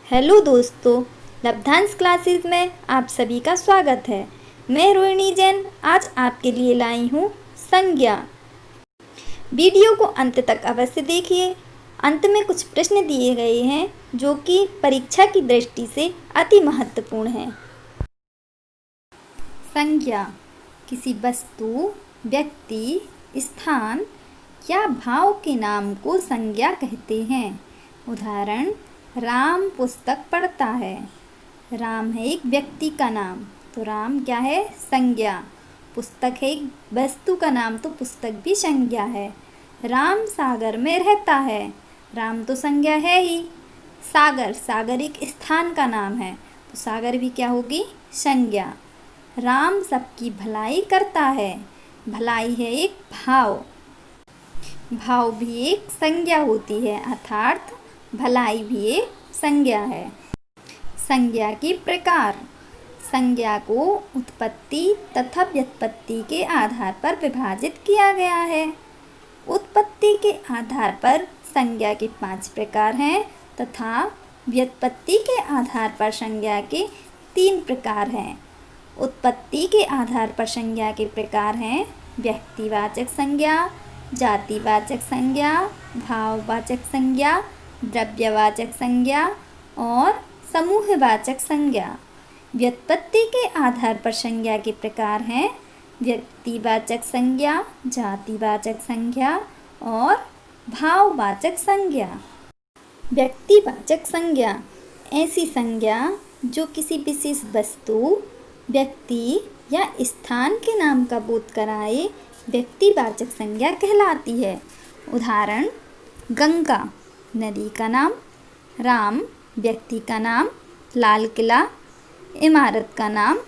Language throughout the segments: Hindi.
हेलो दोस्तों, लब्धांश क्लासेस में आप सभी का स्वागत है। मैं रोहिणी जैन आज आपके लिए लाई हूँ संज्ञा। वीडियो को अंत तक अवश्य देखिए। अंत में कुछ प्रश्न दिए गए हैं जो कि परीक्षा की दृष्टि से अति महत्वपूर्ण हैं। संज्ञा किसी वस्तु, व्यक्ति, स्थान या भाव के नाम को संज्ञा कहते हैं। उदाहरण, राम पुस्तक पढ़ता है। राम है एक व्यक्ति का नाम, तो राम क्या है? संज्ञा। पुस्तक है एक वस्तु का नाम, तो पुस्तक भी संज्ञा है। राम सागर में रहता है। राम तो संज्ञा है ही। सागर, सागर एक स्थान का नाम है, तो सागर भी क्या होगी? संज्ञा। राम सबकी भलाई करता है। भलाई है एक भाव। भाव भी एक संज्ञा होती है, अर्थात भलाई भी एक संज्ञा है। संज्ञा के प्रकार। संज्ञा को उत्पत्ति तथा व्युत्पत्ति के आधार पर विभाजित किया गया है। उत्पत्ति के आधार पर संज्ञा के 5 प्रकार हैं तथा व्युत्पत्ति के आधार पर संज्ञा के 3 प्रकार हैं। उत्पत्ति के आधार पर संज्ञा के प्रकार हैं व्यक्तिवाचक संज्ञा, जातिवाचक संज्ञा, भाववाचक संज्ञा, द्रव्यवाचक संज्ञा और समूहवाचक संज्ञा। व्युत्पत्ति के आधार पर संज्ञा के प्रकार हैं व्यक्तिवाचक संज्ञा, जातिवाचक संज्ञा और भाववाचक संज्ञा। व्यक्तिवाचक संज्ञा ऐसी संज्ञा जो किसी विशेष वस्तु, व्यक्ति या स्थान के नाम का बोध कराए, व्यक्तिवाचक संज्ञा कहलाती है। उदाहरण, गंगा नदी का नाम, राम व्यक्ति का नाम, लाल किला इमारत का नाम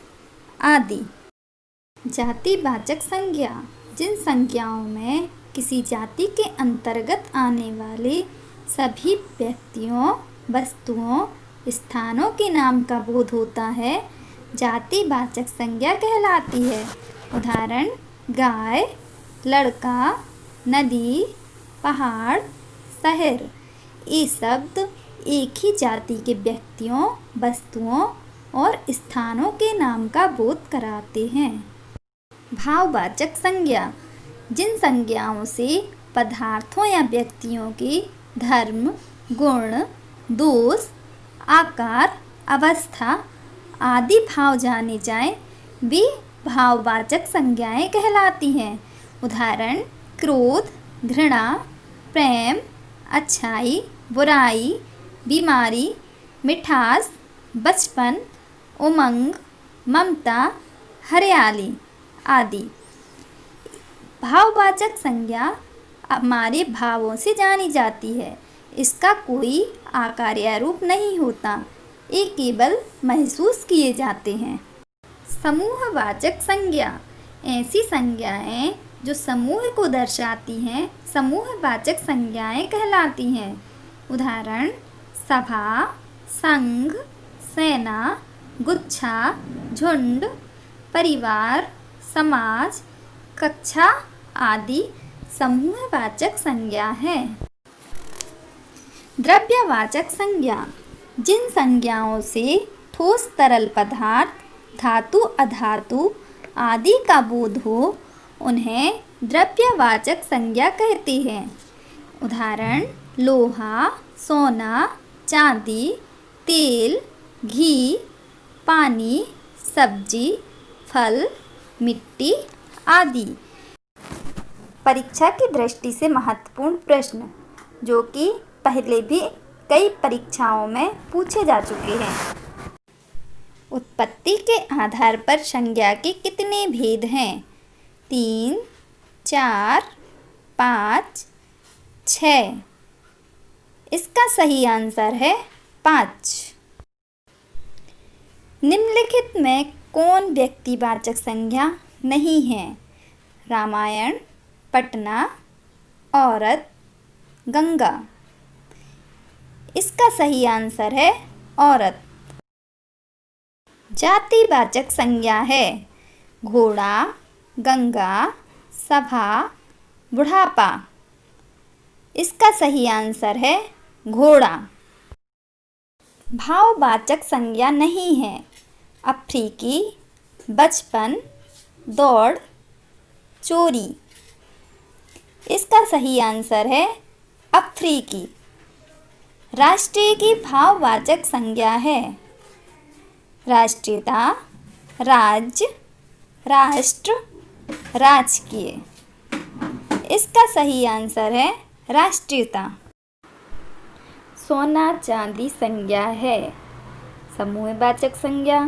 आदि। जातिवाचक संज्ञा जिन संज्ञाओं में किसी जाति के अंतर्गत आने वाले सभी व्यक्तियों, वस्तुओं, स्थानों के नाम का बोध होता है, जातिवाचक संज्ञा कहलाती है। उदाहरण, गाय, लड़का, नदी, पहाड़, शहर। ये शब्द एक ही जाति के व्यक्तियों, वस्तुओं और स्थानों के नाम का बोध कराते हैं। भाववाचक संज्ञा जिन संज्ञाओं से पदार्थों या व्यक्तियों के धर्म, गुण, दोष, आकार, अवस्था आदि भाव जाने जाएं, वे भाववाचक संज्ञाएं कहलाती हैं। उदाहरण, क्रोध, घृणा, प्रेम, अच्छाई, बुराई, बीमारी, मिठास, बचपन, उमंग, ममता, हरियाली आदि। भाववाचक संज्ञा हमारे भावों से जानी जाती है। इसका कोई आकार या रूप नहीं होता, ये केवल महसूस किए जाते हैं। समूहवाचक संज्ञा ऐसी संज्ञाएं जो समूह को दर्शाती हैं, समूहवाचक संज्ञाएं कहलाती हैं। उदाहरण, सभा, संघ, सेना, गुच्छा, झुंड, परिवार, समाज, कक्षा आदि समूहवाचक संज्ञा है। द्रव्यवाचक संज्ञा जिन संज्ञाओं से ठोस तरल पदार्थ, धातु अधातु आदि का बोध हो, उन्हें द्रव्यवाचक संज्ञा कहते हैं। उदाहरण, लोहा, सोना, चांदी, तेल, घी, पानी, सब्जी, फल, मिट्टी आदि। परीक्षा की दृष्टि से महत्वपूर्ण प्रश्न जो कि पहले भी कई परीक्षाओं में पूछे जा चुके हैं। उत्पत्ति के आधार पर संज्ञा के कितने भेद हैं? 3, 4, 5, 6। इसका सही आंसर है 5। निम्नलिखित में कौन व्यक्तिवाचक संज्ञा नहीं है? रामायण, पटना, औरत, गंगा। इसका सही आंसर है औरत। जातिवाचक संज्ञा है घोड़ा, गंगा, सभा, बुढ़ापा। इसका सही आंसर है घोड़ा। भाववाचक संज्ञा नहीं है। अफ्रीकी, बचपन, दौड़, चोरी। इसका सही आंसर है अफ्रीकी। राष्ट्रीय की भाववाचक संज्ञा है राष्ट्रीयता, राज्य, राष्ट्र, राजकीय। इसका सही आंसर है राष्ट्रीयता। सोना चांदी संज्ञा है समूहवाचक संज्ञा,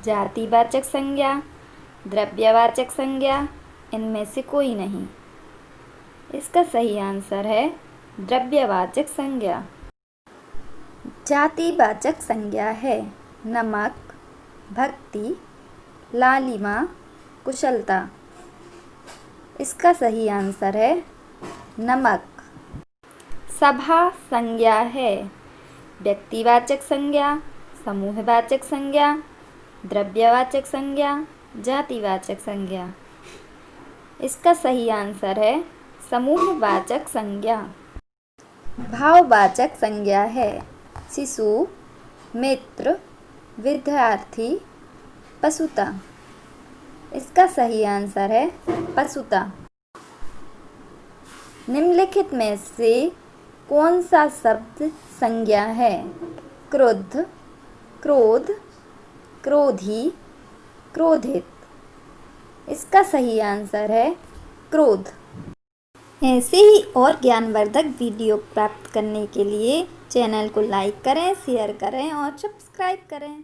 जातिवाचक संज्ञा, द्रव्यवाचक संज्ञा, इनमें से कोई नहीं। इसका सही आंसर है द्रव्यवाचक संज्ञा। जातिवाचक संज्ञा है नमक, भक्ति, लालिमा, कुशलता। इसका सही आंसर है नमक। सभा संज्ञा है व्यक्तिवाचक संज्ञा, समूहवाचक संज्ञा, द्रव्यवाचक संज्ञा, जातिवाचक संज्ञा। इसका सही आंसर है समूहवाचक संज्ञा। भाववाचक संज्ञा है शिशु, मित्र, विद्यार्थी, पशुता। इसका सही आंसर है पशुता। निम्नलिखित में से कौन सा शब्द संज्ञा है? क्रुद्ध, क्रोध, क्रोधी, क्रोधित। इसका सही आंसर है क्रोध। ऐसे ही और ज्ञानवर्धक वीडियो प्राप्त करने के लिए चैनल को लाइक करें, शेयर करें और सब्सक्राइब करें।